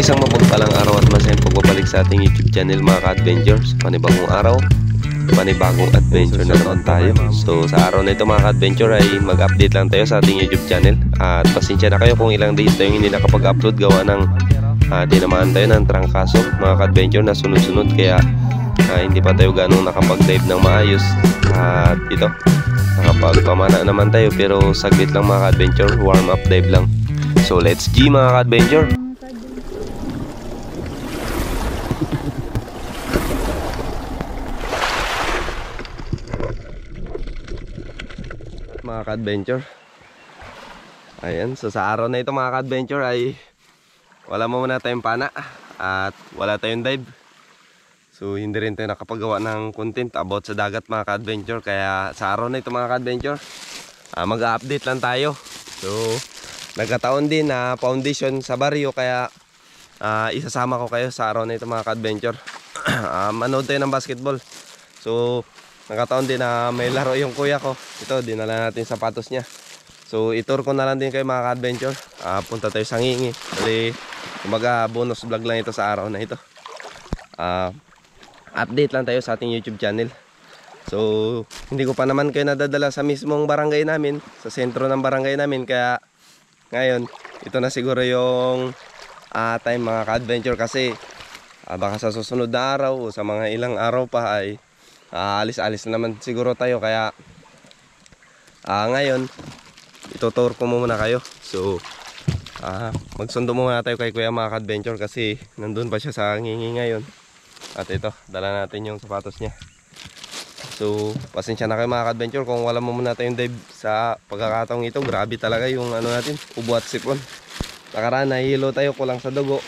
Isang mapagpalang araw at masayang pagbabalik sa ating YouTube channel mga ka-adventures. Panibagong araw, panibagong adventure na naman tayo. So sa araw na ito mga ka-adventure ay mag-update lang tayo sa ating YouTube channel. At pasensya na kayo kung ilang days tayo hindi nakapag-upload gawa ng tinamaan tayo ng trangkaso mga ka-adventure na sunod-sunod. Kaya hindi pa tayo ganong nakapag-dive ng maayos. At ito, nakapagpamana naman tayo pero saglit lang mga ka-adventure, warm up dive lang. So let's G mga ka-adventure. Mga ka-adventure, ayan, so sa araw na ito mga ka-adventure ay wala mo muna tayong pana at wala tayong dive. So hindi rin tayo nakapagawa ng content about sa dagat mga ka-adventure. Kaya sa araw na ito mga ka-adventure, mag-update lang tayo. So nagkataon din na foundation sa baryo, kaya isasama ko kayo sa araw na ito mga ka-adventure. Manood tayo ng basketball. So nagkataon din na may laro yung kuya ko. Ito, dinala natin sapatos niya. So itur ko na lang din kayo mga ka-adventure. Punta tayo sa Ngingi. Kasi kumbaga bonus vlog lang ito sa araw na ito. Update lang tayo sa ating YouTube channel. So hindi ko pa naman kayo nadadala sa mismong barangay namin, sa sentro ng barangay namin. Kaya ngayon, ito na siguro yung time mga ka-adventure. Kasi baka sa susunod na araw o sa mga ilang araw pa ay alis-alis na naman siguro tayo. Kaya ngayon itutur ko muna kayo. So magsundo muna tayo kay kuya mga ka-adventure, kasi nandun pa siya sa Ngingi ngayon. At ito, dala natin yung sapatos niya. So pasensya na kayo mga ka-adventure kung wala mo muna tayong dive sa pagkakataong ito. Grabe talaga yung ano natin, ubo at sipon. Nakaraan nahihilo tayo kulang sa dugo.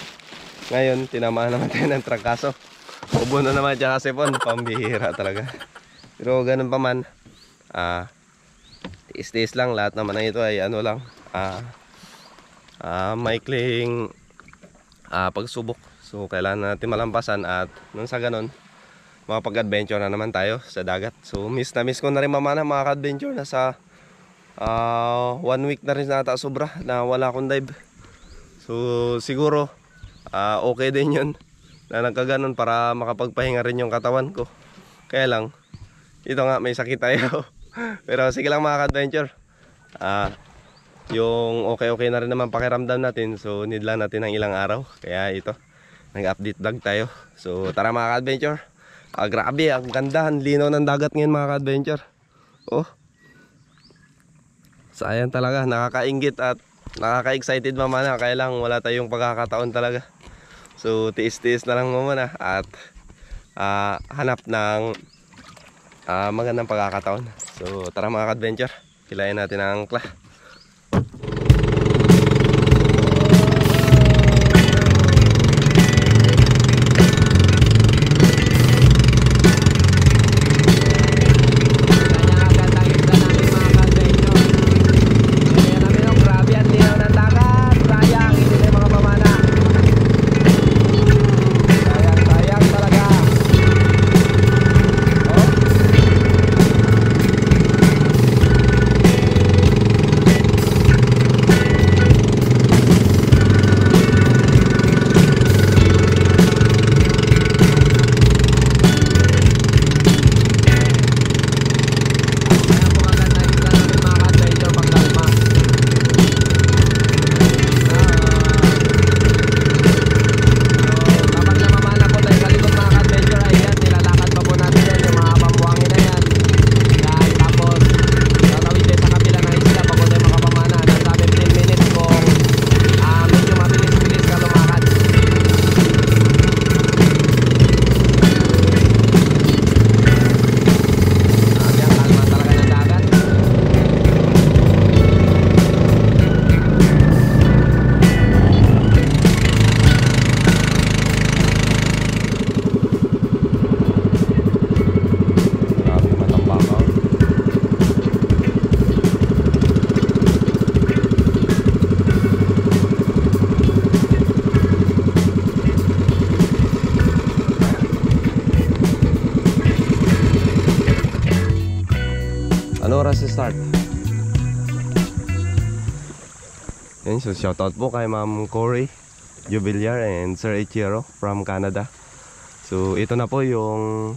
Ngayon tinamaan naman tayo ng trangkaso. Ubo na naman dyan kasi po, pambihira talaga. Pero ganun pa man, tiis-tiis lang. Lahat naman ng ito ay ano lang, maikling pagsubok. So kailangan natin malampasan, at nung sa ganun, makapag-adventure na naman tayo sa dagat. So miss na miss ko na rin mamana mga ka-adventure. Nasa 1 week na rin nata sobra na wala akong dive. So siguro okay din yun na nagkaganon, para makapagpahinga rin yung katawan ko. Kaya lang, ito nga, may sakit tayo. Pero sige lang mga ka-adventure, yung okay na rin naman pakiramdam natin. So need lang natin ng ilang araw. Kaya ito, nag-update vlog tayo. So tara mga ka-adventure. Grabe, ang ganda, ang linaw ng dagat ngayon mga ka-adventure. Oh, sayang talaga, nakakainggit at nakaka-excited mamana. Kaya lang wala tayong pagkakataon talaga. So tiis-tiis na lang muna at hanap ng magandang pagkakataon. So tara mga ka-adventure, kilayin natin ang angkla. Ano oras start? Yan, so shoutout po kay Ma'am Cory Jubiliar and Sir Ichiro from Canada. So ito na po yung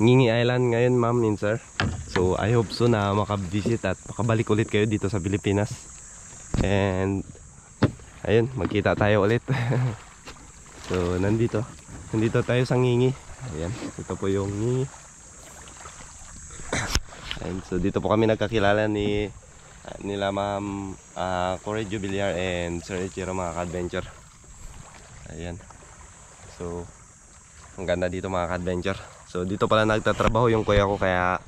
Ngingi Island ngayon, ma'am and sir. So I hope so na makabisit at makabalik ulit kayo dito sa Pilipinas. And ayun, magkita tayo ulit. So nandito tayo sa Ngingi. Ayan, ito po yung Ngingi. And so dito po kami nagkakilala nila ma'am Corey Jubiliar and Sir Ichiro mga ka-adventure. Ayan. So ang ganda dito mga ka-adventure. So dito pala nagtatrabaho yung kuya ko, kaya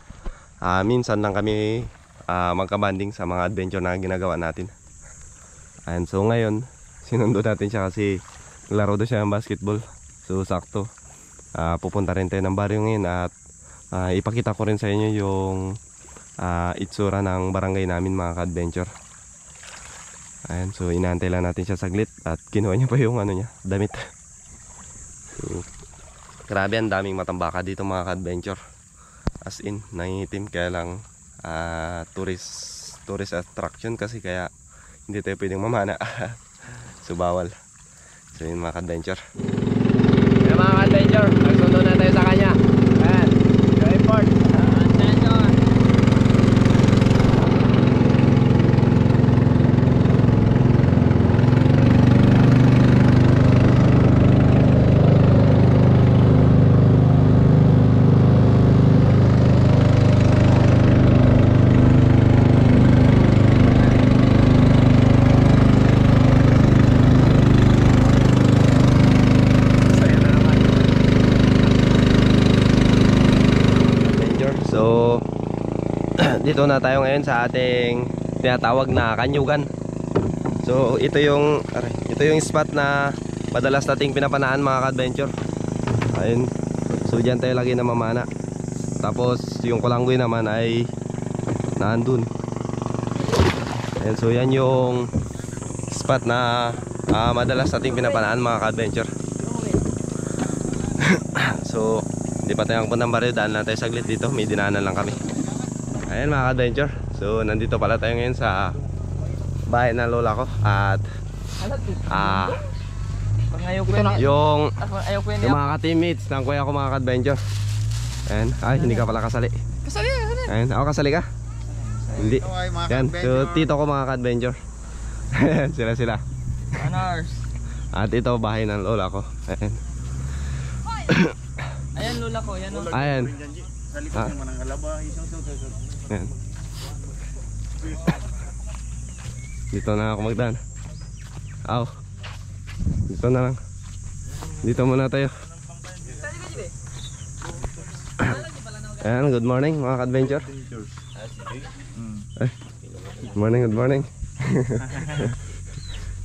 minsan lang kami magkabanding sa mga adventure na ginagawa natin. And so ngayon sinundo natin siya kasi laro daw siya ng basketball. So sakto pupunta rin tayo ng baryo ngayon at ipakita ko rin sa inyo yung itsura ng barangay namin mga ka-adventure. Ayan, so inaantay lang natin siya saglit at kinuha niya pa yung ano niya, damit. So grabe, ang daming matambaka dito mga ka-adventure. As in, nangingitim, kaya lang tourist attraction kasi, kaya hindi tayo pwedeng mamana. So bawal. So yun mga ka-adventure. Kaya mga ka-adventure, nagsundo na tayo sa kanya. Ayan, go import. Dito na tayo ngayon sa ating tinatawag na Kanyugan. So ito yung spot na madalas nating pinapanaan mga ka-adventure. Ayun. So diyan tayo lagi na mamana. Tapos yung Kulanggoy naman ay naandun. Ayun, so yan yung spot na madalas nating pinapanaan mga ka-adventure. So hindi pa tayo magpunta ng baryo, daan lang tayo saglit dito, may dinaanan lang kami. Ayan mga ka-adventure, so nandito pala tayo ngayon sa bahay ng lola ko. At yung mga ka-teammates ng kuya ko mga ka-adventure. Ayan, ay hindi ka pala kasali. Ayan, ako kasali ka? Hindi. Ayan, so tito ko mga ka-adventure. Sila at ito bahay ng lola ko. Ayan. Ayan lola ko, yan o. Ayan. Ayan. Dito na ako magdaan. Aw. Dito na lang. Dito muna tayo. Ayan, good morning mga ka-adventure. Good morning, good morning.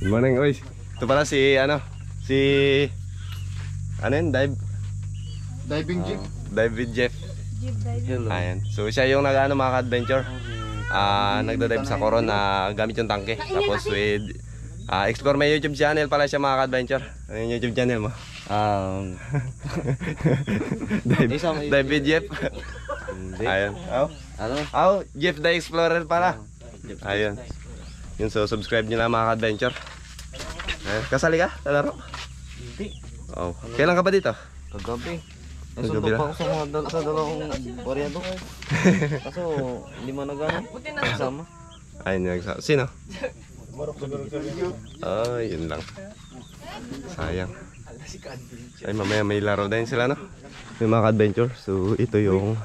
Good morning, oy. Ito pala si Diving jeep. Diving Jeff. Ayan. So siya yung nag-ano mga ka-adventure. Nagda-dive sa Coron na gamit yung tangke. Tapos with explore my YouTube channel pala siya mga ka-adventure. Ano yung YouTube channel mo? Diving Jeff. Ayan. Jeff the Explorer pala. Ayun. Yun, so subscribe nyo na mga ka-adventure. Kasali ka sa laro? Hindi. Oh. Kailan ka ba dito? Kagabi. Nasundo pa ako sa dalawang baryado. Kaso hindi mo nagano kasama. Ayun, nagsama. Sino? Yun lang. Sayang. Ay, mamaya may laro din sila, no? May mga adventure. So ito yung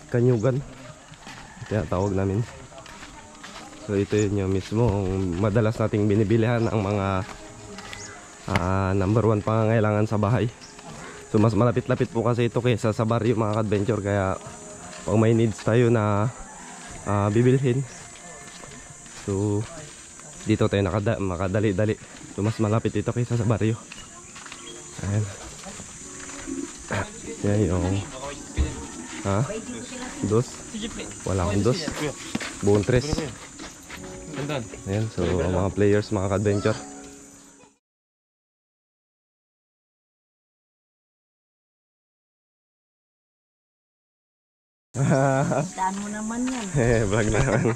Kanyugan, tinatawag namin. So ito yun yung mismo madalas nating binibilihan ang mga number 1 pangangailangan sa bahay. So mas malapit-lapit po kasi ito kaysa sa baryo mga ka-adventure, kaya pag may needs tayo na bibilhin, so dito tayo makadali-dali. So mas malapit ito kaysa sa baryo. Ayan. Yan yung dos. Wala akong dos. Buong tres. Ayan, so mga players mga ka-adventure. Saan mo naman yan? Vlog na naman.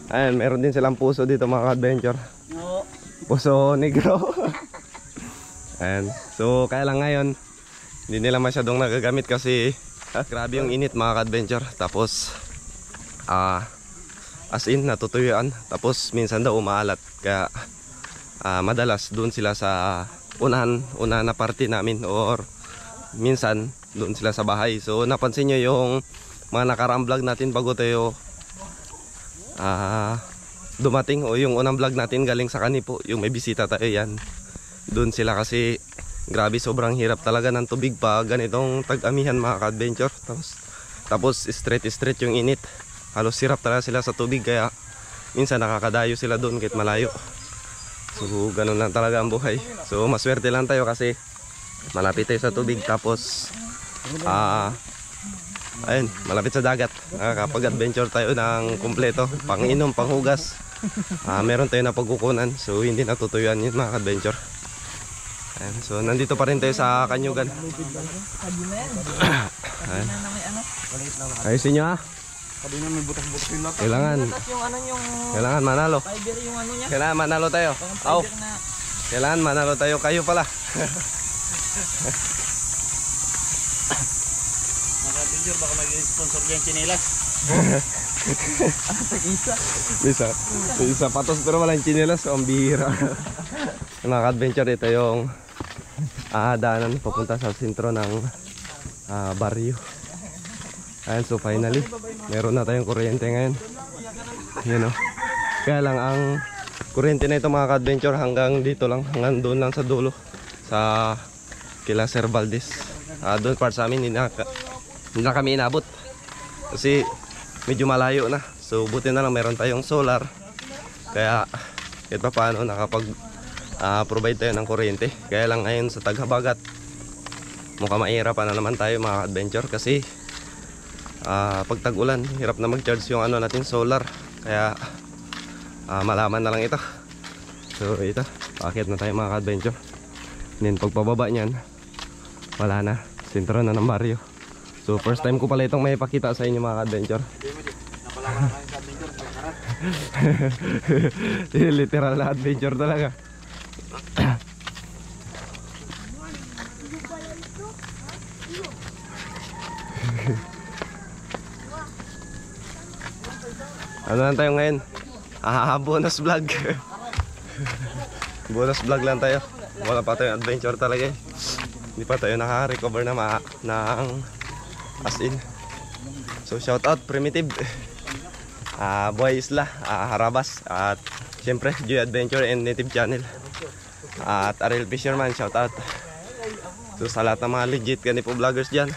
Ayan, meron din silang puso dito mga ka-adventure. No. Puso negro. Ayan. So kaya lang ngayon hindi nila masyadong nagagamit kasi grabe yung init mga ka-adventure. Tapos as in natutuyuan. Tapos minsan daw umaalat. Kaya madalas doon sila sa unahan na party namin, or minsan doon sila sa bahay. So napansin nyo yung mga nakaraang vlog natin bago tayo dumating, o yung unang vlog natin galing sa Kanipo, yung may bisita tayo, yan doon sila kasi grabe sobrang hirap talaga ng tubig pa ganitong tag-amihan mga ka-adventure. Tapos straight yung init, halos sirap talaga sila sa tubig, kaya minsan nakakadayo sila doon kahit malayo. So ganun lang talaga ang buhay. So maswerte lang tayo kasi malapit tayo sa tubig, tapos ayun, malapit sa dagat. Nakakapag-adventure tayo ng kumpleto, pang-inom, panghugas. Meron tayo na pagkukunan, so hindi natutuyuan yun mga ka-adventure. Ayun, so nandito pa rin tayo sa Kanyugan. Ayusin nyo ha. Kadina may butas-butas yung lata. Kailangan manalo. Kailangan manalo tayo. Aw. Kailangan manalo tayo, kayo pala. Naka-picture baka mag-sponsor diyan chinelas. Isa patos pero walang chinelas, so ang bihira. Mga ka-adventure, ito yung daanan papunta sa sentro ng baryo. Ayan, so finally meron na tayong kuryente ngayon. Yun o. Kaya lang ang kuryente na ito mga ka-adventure hanggang dito lang, hanggang doon lang sa dulo, sa kila Sir Valdez. Doon part sa amin hindi na kami inabot kasi medyo malayo na. So buti na lang meron tayong solar, kaya kahit pa paano nakapag provide tayo ng kuryente. Kaya lang ngayon sa Taghabagat mukhang mahirapan na naman tayo mga adventure kasi pag tag-ulan hirap na mag-charge yung ano natin, solar. Kaya malaman na lang ito. So ito, paakit na tayo mga adventure. Then pagpababa niyan, wala na, sentro na ng baryo. So first time ko pala itong may pakita sa inyo mga adventure. Literal na adventure talaga. Ano lang tayo ngayon? Bonus vlog. Bonus vlog lang tayo. Wala pa tayong adventure talaga eh. Hindi pa tayo nakaka-recover na ng as in. So shout out Primitive, Boy Isla, Harabas, at syempre Joy Adventure and Native Channel, at Ariel Fisherman, shout out. So sa lahat ng mga legit Kanipo vloggers dyan,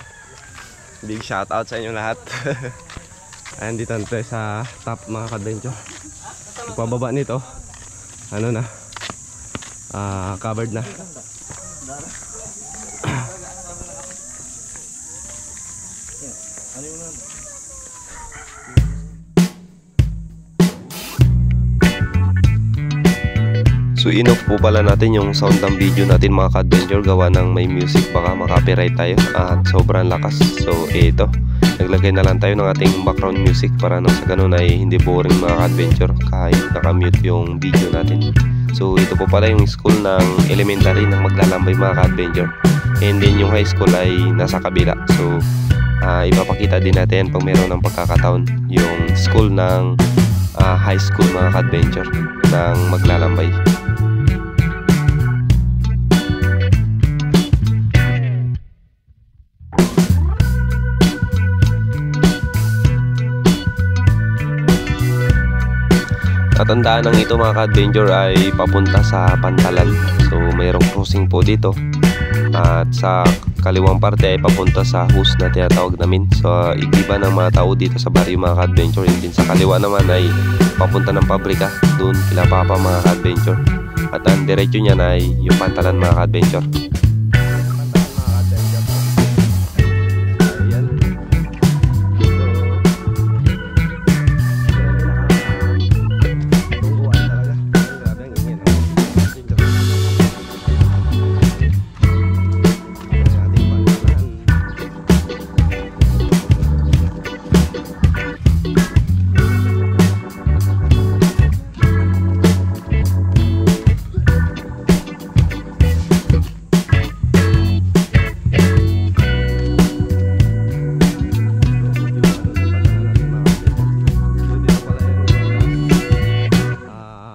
big shout out sa inyo lahat. Ayan, dito tayo sa top mga ka-adventure. Pababa nito, ano na, covered na. So inoff po pala natin yung sound ng video natin mga ka-adventure, gawa ng may music, baka makapiright tayo at sobrang lakas. So ito, naglagay na lang tayo ng ating background music para nang sa ganun ay hindi boring mga ka-adventure kahit nakamute yung video natin. So ito po pala yung school ng elementary ng Maglalambay mga ka-adventure, and then yung high school ay nasa kabila. So ipapakita din natin pag meron ng pagkakataon yung school ng high school mga ka-adventure ng Maglalambay. Tatandaan ng ito mga ka-adventure ay papunta sa Pantalan. So mayroong crossing po dito, at sa kaliwang parte ay papunta sa hus na tinatawag namin. So igiba ng mga tao dito sa baryo mga ka-adventure. And din sa kaliwa naman ay papunta ng pabrika, doon kila Papa mga ka-adventure. At ang diretso niyan ay yung Pantalan mga ka-adventure.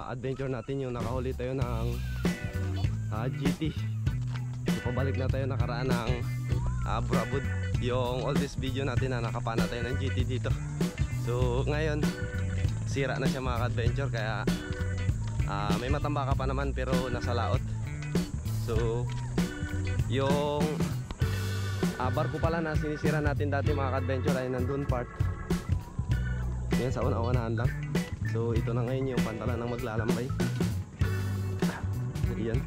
adventure natin yung nakahuli tayo ng GT. So pabalik na tayo nakaraan ng Brabud, yung oldest video natin na nakapana tayo ng GT dito. So ngayon sira na siya mga adventure, kaya may matambaka pa naman pero nasa laot. So yung barko pala na sinisira natin dati mga adventure ay nandun part yan sa una-unahan lang. So ito na ngayon yung pantalan ng maglalambay. Yan.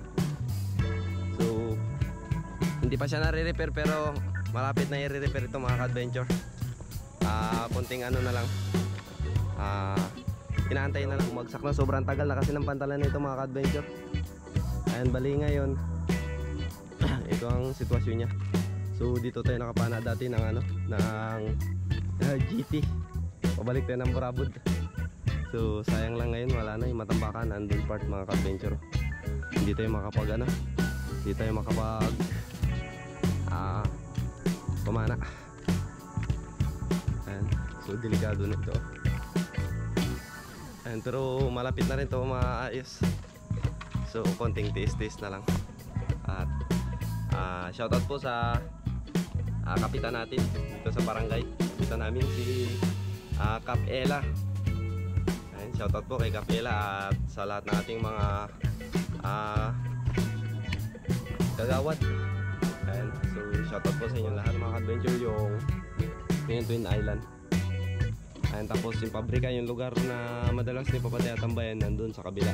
So hindi pa siya nare-repair pero malapit na i-repair ito mga adventure. Konting ano na lang, inaantay na lang umagsak na. Sobrang tagal na kasi ng pantalan nito mga adventure. Ayan, bali ngayon ito ang sitwasyon niya. So dito tayo nakapana dati ng ano, ng GT. Pabalik tayo ng Brabud. So sayang lang ngayon wala na yung matambakan, nandun part mga adventure. Hindi tayo makapag ano, hindi tayo makapag pamana. Ayan, so delikado na ito. Ayan, pero malapit na rin ito maayos. So konting taste na lang. At shoutout po sa kapitan natin dito sa barangay. Kapitan namin si Kap Ella. Ayan, shoutout po kay Kap Ella at sa lahat ng ating mga kagawad. Ayan, so shoutout po sa inyo lahat mga adventure yung Twin Island. Ayan, tapos yung pabrika, yung lugar na madalas ni Papatay at tambayan nandun sa kabila.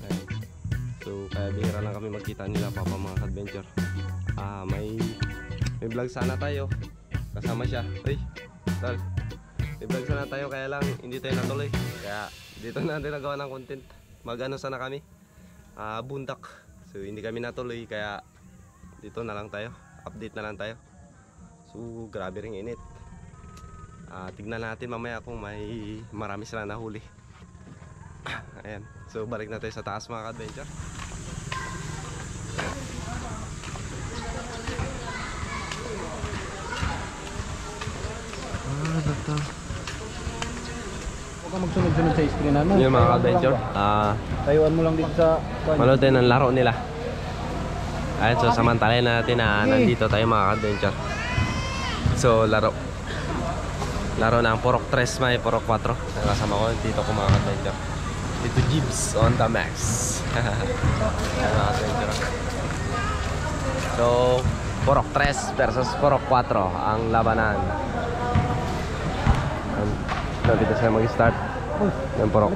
Ayan. So kaya bihira lang kami magkita nila Papa mga adventure. May vlog sana tayo kasama siya. Ay, tol, may vlog sana tayo kaya lang hindi tayo natuloy. Kaya dito natin nagawa ng content. Mag-ano sana kami, bundak. So hindi kami natuloy kaya dito na lang tayo, update na lang tayo. So grabe ring init. Tignan natin mamaya kung may marami sila nahuli. Ayan, so balik na tayo sa taas mga adventure. Huwag ka magsunod-sunod sa screen naman. Yun mga adventure, Tayuan mo lang dito sa manood tayo ng laro nila. Ayan, so samantalay natin na nandito tayo mga adventure. So laro ng Purok 3, may Purok 4. Nakasama ko dito ko mga adventure. Dito Jibs on the max. Ayan mga adventure. So Purok 3 versus Purok 4 ang labanan. Dito sila mag-start ng Purok.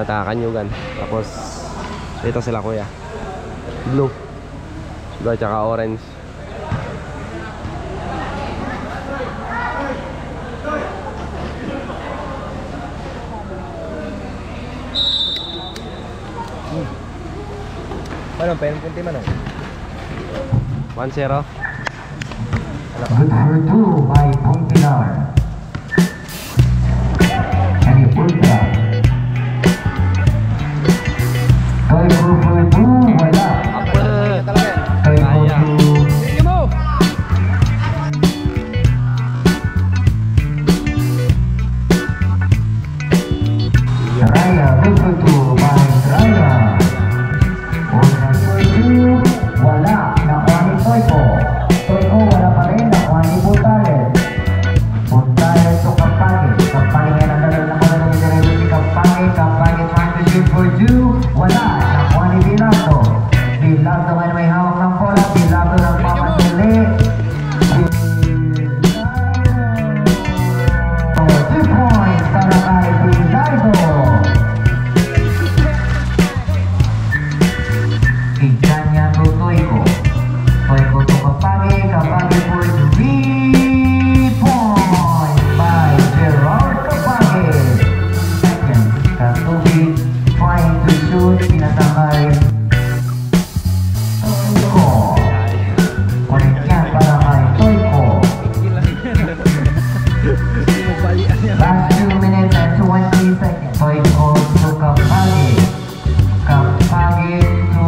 Kanyugan. Tapos dito sila kuya. Blue. Blue at saka orange. Manong, pwede punti manong. 1-0. Good for two by Puntilar. Any Punta. Toy for two, wala. Toy for two. Raya, good for two by Raya. Una for two, wala. Nakuha ni Toyko. Toyko, wala pa rin. Nakuha ni Puntales. Puntales to Kapage. Kapage nga nagdalal na mga nagdalal si Kapage. Kapage trying to shoot for two. Wala. Nakuha ni Bilardo. Bilardo nga may hawak ng bola. Bilardo ng pamatili. 2 points para kay Bilardo. Tiganya to Toyko. Toyko to Kapage. Kapage for 3 points by Gerard Kapage. Second, Katubi trying to shoot. Pinatangay Toyko. Kulit yan para kay Toyko. Last 2 minutes and 20 seconds. Toyko to Kapage. Kapage to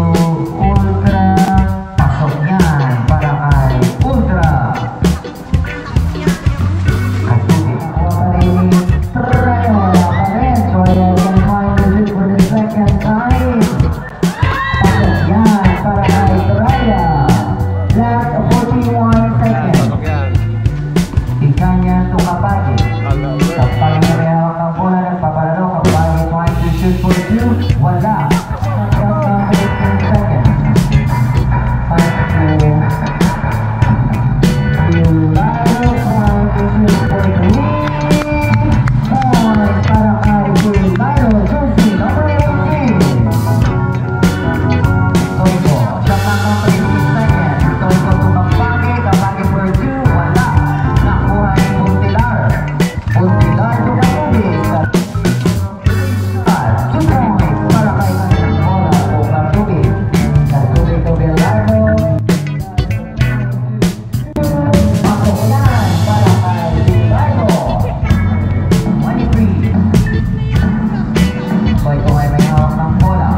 Ultra. Pasok yan para kay Ultra. Katubi. Wala pa rin. Wala pa rin. So, ayan. shoot for 2, wala. Countdown number 10 seconds. 5, 4, Delido trying to shoot for 3. Point para kay Delido, jersey number 18. Toiko, shot number 15 seconds. Toiko tumambagi, kabagi for 2, wala. Nakuha ni Puntilar. Puntilar tumambagi. 2 points para kay kanilang bola o Katubig. Katubig to Belardo. Pasok yan para kay Belardo. 23. Toiko ay may hawak ng bola.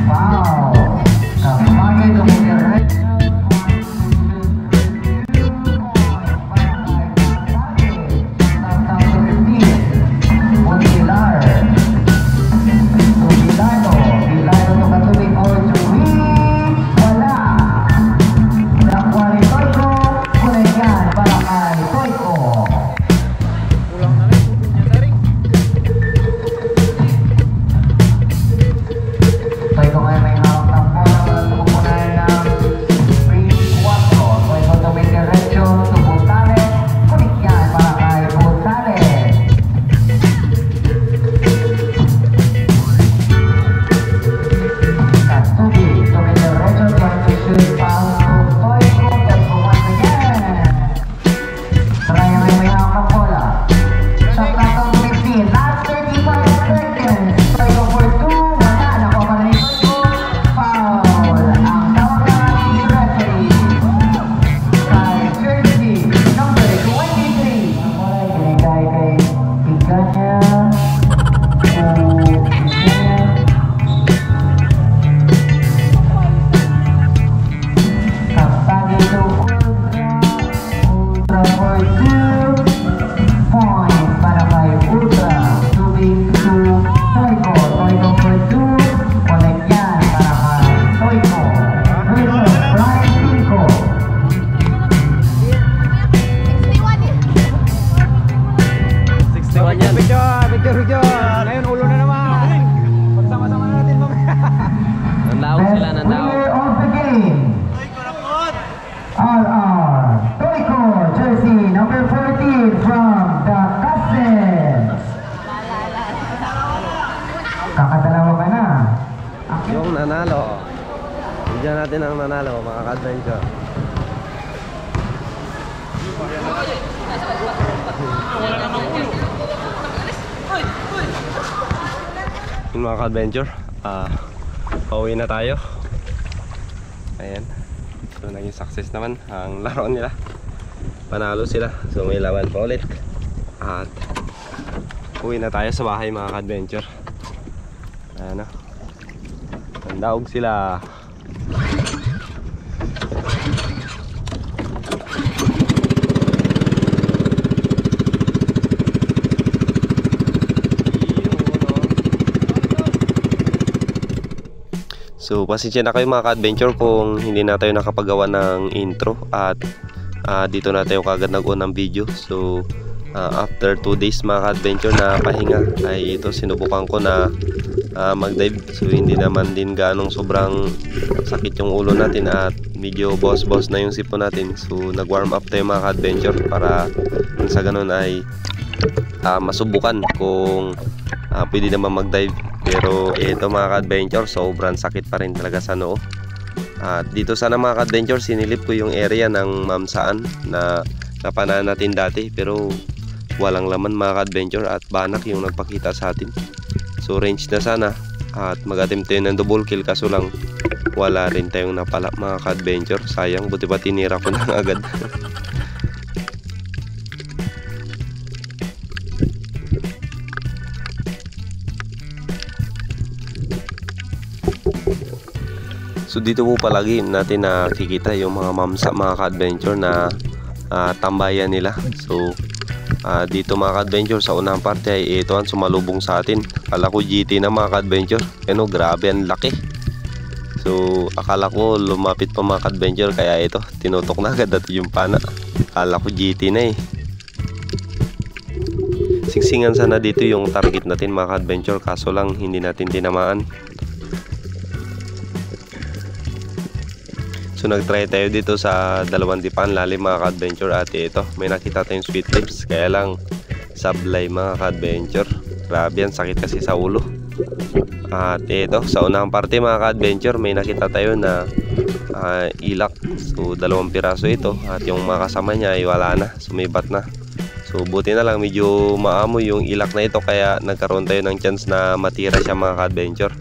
Wow! Kapagi dumidiretso. Puntilar. Delido. Delido to Katubig or Chewy. Wala. Nakuha ni Toiko. Kunin yan para kay Toiko. Toiko ay may hawak ng bola. Tumupunan ng free 4. Toiko dumidiretso. Tumutales. Kunin yan para kay Puntales. Katubig dumidiretso. Trying to shoot foul to Toiko. Toiko once again. Saraya may hawak ng bola. Shot clock on 15. Last 35 seconds. Toiko for 2. Wala. Nakuha pa rin ni Toiko. Foul. Ang tawag lang ni referee. Kay jersey number 23. Ang bola ay binigay kay Piganya. Kapagi to Ultra for 2 points para kay Ultra. Tubig to Toiko. Toiko for 2. Connect yan para kay Toiko. Versus Brian Cinco. 61 yan. Picture. Ngayon ulo na naman. Pagsama-sama na natin mamaya. Nandaog sila, Best nandaog. player of the game. RR Toiko, jersey number 14 from the Cousins. Kakadalawa ka na. Yung nanalo. Bigyan natin ang nanalo, mga ka-adventure. Yung mga ka-adventure, pauwi na tayo. Ayan. So naging success naman ang laro nila. Panalo sila. So may laban pa ulit. At uwi na tayo sa bahay, mga ka-adventure. Ano? Nandaog sila. So pasensya na kayo, mga ka-adventure, kung hindi na tayo nakapagawa ng intro. At dito na tayo kagad nag-on ng video. So after 2 days, mga ka-adventure, na pahinga, ay ito sinubukan ko na mag-dive. So hindi naman din ganong sobrang sakit yung ulo natin at medyo boss na yung sipon natin. So nag-warm up tayo, mga ka-adventure, para sa ganun ay masubukan kung pwede naman mag-dive. Pero ito, mga ka-adventure, sobrang sakit pa rin talaga sa noo. At dito sana, mga ka-adventure, sinilip ko yung area ng mamsaan na napanahan natin dati, pero walang laman, mga ka-adventure, at banak yung nagpakita sa atin. So range na sana at mag-attempt tayo ng double kill, kaso lang wala rin tayong napala, mga ka-adventure. Sayang, buti pa tinira ko na agad. So dito po palagi natin nakikita yung mga mamsa, mga ka-adventure, na tambayan nila. So dito, mga ka-adventure, sa unang parte ay ito ang sumalubong sa atin. Akala ko GT na, mga ka-adventure. Ano, grabe, ang laki. So akala ko lumapit pa, mga ka-adventure, kaya ito tinutok na agad at yung pana. Akala ko GT na eh. Singsingan sana dito yung target natin mga ka-adventure, kaso lang hindi natin tinamaan. So nagtry tayo dito sa dalawang dipan lalim mga ka-adventure, at ito may nakita tayong sweet lips, kaya lang sablay mga ka-adventure. Grabe yan, sakit kasi sa ulo. At ito sa unang parte mga ka-adventure, may nakita tayo na ilak. So 2 piraso ito, at yung mga kasama niya ay wala na, sumibat na. So buti na lang medyo maamoy yung ilak na ito, kaya nagkaroon tayo ng chance na matira siya mga ka-adventure.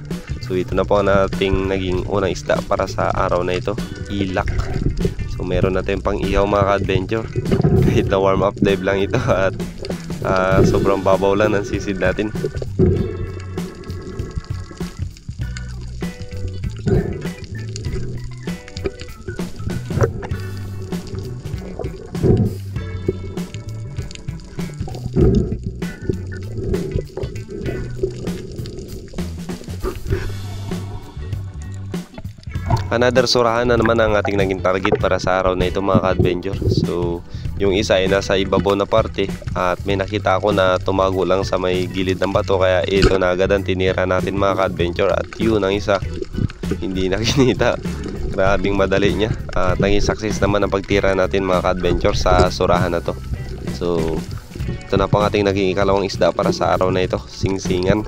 So ito na po nating naging unang isda para sa araw na ito, ilak. So meron na tayong pang ihaw mga ka-adventure. Kahit na warm up dive lang ito, at sobrang babaw lang ng sisid natin. Another surahan na naman ang ating naging target para sa araw na ito mga ka-adventure. So yung isa ay nasa ibabaw na parte, at may nakita ako na tumago lang sa may gilid ng bato, kaya ito na agad ang tinira natin mga ka-adventure. At yun ang isa, hindi nakinita. Grabing madali niya. At naging success naman ang pagtira natin mga ka-adventure sa surahan na to. So ito na po ang ating naging ikalawang isda para sa araw na ito, singsingan.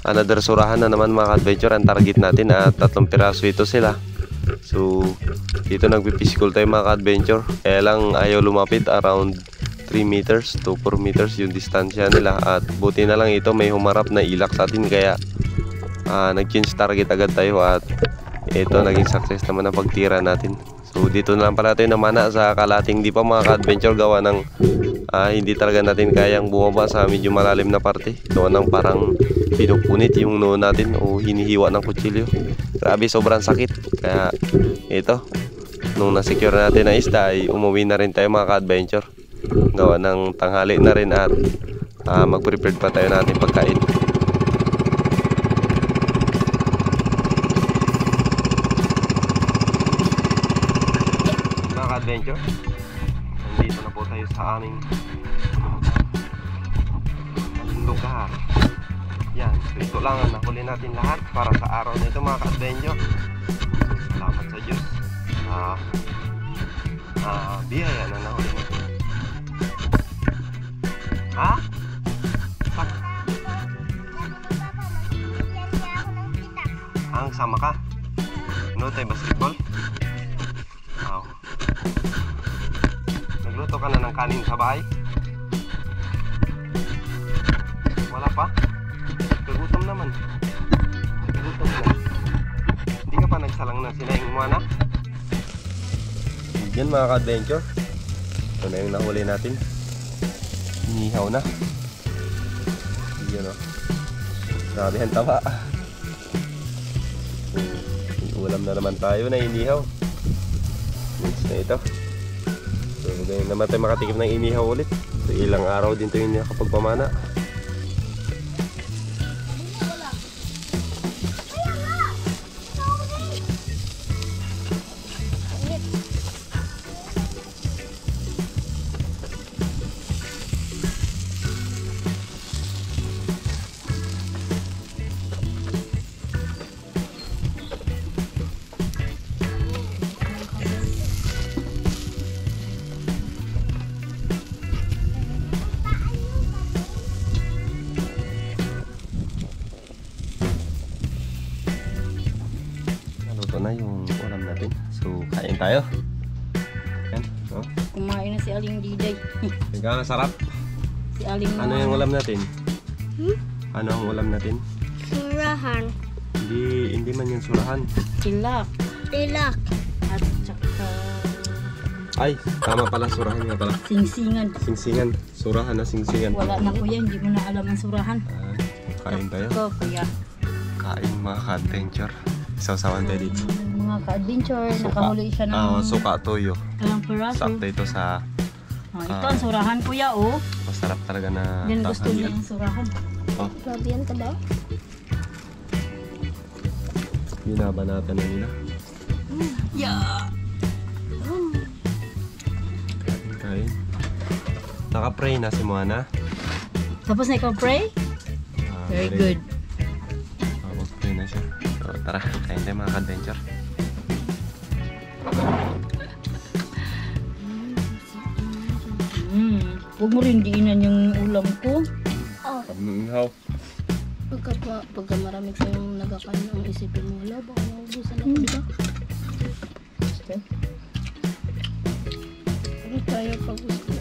Another surahan na naman mga ka-adventure ang target natin, at 3 piraso ito sila. So dito nagpipisikol tayo mga ka-adventure, kaya lang ayaw lumapit, around 3 meters to 4 meters yung distansya nila. At buti na lang ito may humarap na ilak sa atin, kaya nag-change target agad tayo, at ito naging success naman ang pagtira natin. So dito na lang pala tayo namana sa kalating di pa mga ka-adventure, gawa ng hindi talaga natin kayang bumaba sa medyo malalim na parte. Gawa ng parang pinupunit yung noo natin o hinihiwa ng kutsilyo. Grabe, sobrang sakit. Kaya ito, nung nasecure natin na isda ay umuwi na rin tayo mga ka-adventure. Gawa ng tanghali na rin, at mag-prepared pa tayo natin pagkain. Adventure, nandito na po tayo sa aming lugar. Yan, so ito lang ang nahuli natin lahat para sa araw na ito mga ka-adventure. Salamat sa Diyos. Biyaya na nahuli natin. Ha? Ang sama ka? No tayo basketball? Wow. Nagluto ka na ng kanin sa bahay? Wala pa? Kagutom naman. Kagutom na. Hindi ka pa nagsalang na sinaing mo anak? Yan mga ka-adventure, ito na yung nahuli natin. Inihaw na. Yan o. Grabe ang taba. Ulam na naman tayo na inihaw. Next na ito. So ganyan naman tayo makatikim ng inihaw ulit. So ilang araw din ito yung nakapagpamana. Ito na yung ulam natin. So, kain tayo. Yan. Oh. Kumain na si Aling Diday. Tingnan, sarap. Si Aling Ano yung ulam natin? Ano ang ulam natin? Surahan. Hindi man yung surahan. Tilak. Tilak. At saka Ay, tama pala, surahan nga pala. singsingan. Singsingan. Surahan na singsingan. Wala na kuya, hindi mo na alam ang surahan. Kain tayo. Ito kuya. Kain mga ka-adventure. Isaw-sawan tayo dito. Mga ka-adventure, nakahuli siya ng Suka toyo. ilang piraso. Sakto ito sa Ito ang surahan kuya oh. masarap talaga na Yan gusto niya tanghalian. yung surahan. Grabe yan ka ba? Binabanatan na nila. Kain. Naka-pray na si Moana. Tapos na ikaw pray? Very good. Mag-pray na siya. So, tara, kain tayo mga ka-adventure. Huwag mo rin diinan yung ulam ko. How? Pagka marami kayong nagakain ang isipin mo, wala, baka naubusan ako, di ba? Ano tayo pag gusto?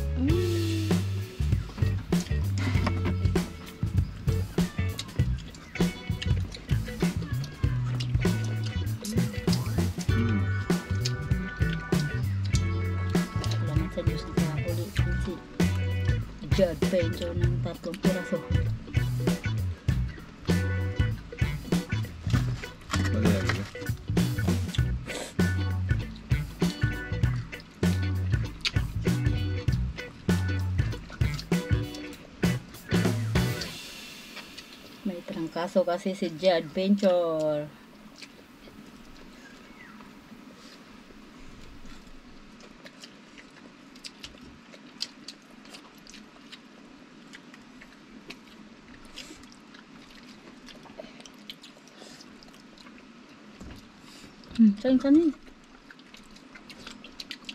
Salamat sa Diyos na kahuli si Judd Benjo ng 3 piraso. Magayan na. May trangkaso kasi si Judd Venture. Kain.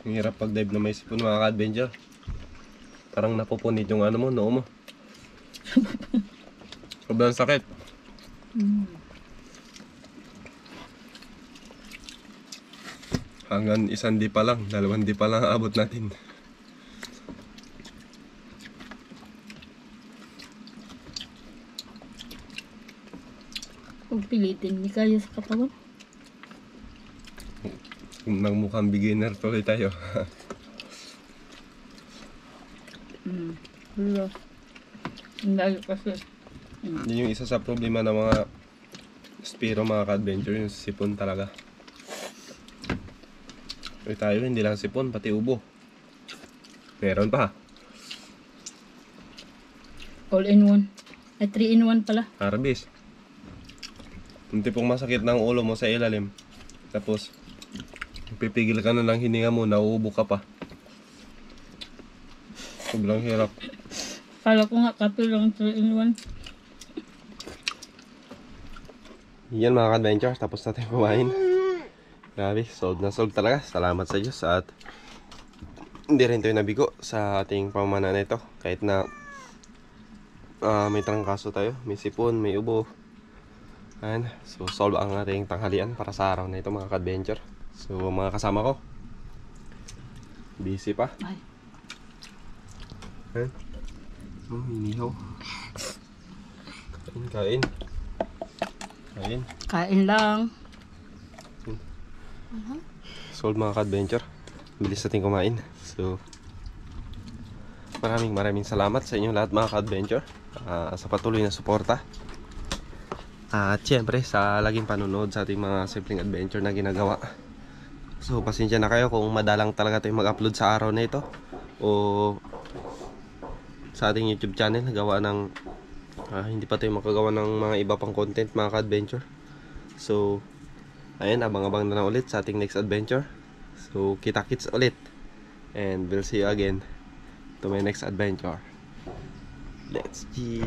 Ang hirap pag-dive na may sipon mga ka-adventure. Parang napupunit yung ano mo, noo mo. Sobrang sakit. Hanggang 1 di pa lang, 2 di pa lang abot natin. Huwag pilitin, hindi kaya sa katawan. Nang mukhang beginner tuloy tayo. Wala. Ang layo kasi. Yun yung isa sa problema ng mga spiro mga ka-adventure, yung sipon talaga. Tuloy tayo, hindi lang sipon, pati ubo. Meron pa. All in one. Ay, 3 in 1 pala. Harbis. Yung tipong masakit ng ulo mo sa ilalim. Tapos, pipigil ka na lang hininga mo, nauubo ka pa. Sobrang hirap. Kala ko nga kape lang 3 in 1. Yan mga ka-adventure, tapos natin kumain. Grabe, solve na solve talaga. Salamat sa Diyos at hindi rin tayo nabigo sa ating pamana na ito. Kahit na may trangkaso tayo, may sipon, may ubo. Ayan. So solve ang ating tanghalian para sa araw na ito mga ka-adventure. So mga kasama ko, busy pa. Ay. Ayan. Inihaw. Kain. Kain lang. Solve mga ka-adventure. Bilis natin kumain. So maraming salamat sa inyo lahat mga ka-adventure, sa patuloy na suporta. At syempre sa laging panonood sa ating mga simpleng adventure na ginagawa. So pasensya na kayo kung madalang talaga tayo mag-upload sa araw na ito o sa ating YouTube channel. Gawa ng hindi pa tayo makagawa ng mga iba pang content mga ka-adventure. So ayun, abang-abang na lang ulit sa ating next adventure. So kita-kits ulit. And we'll see you again to my next adventure. Let's see.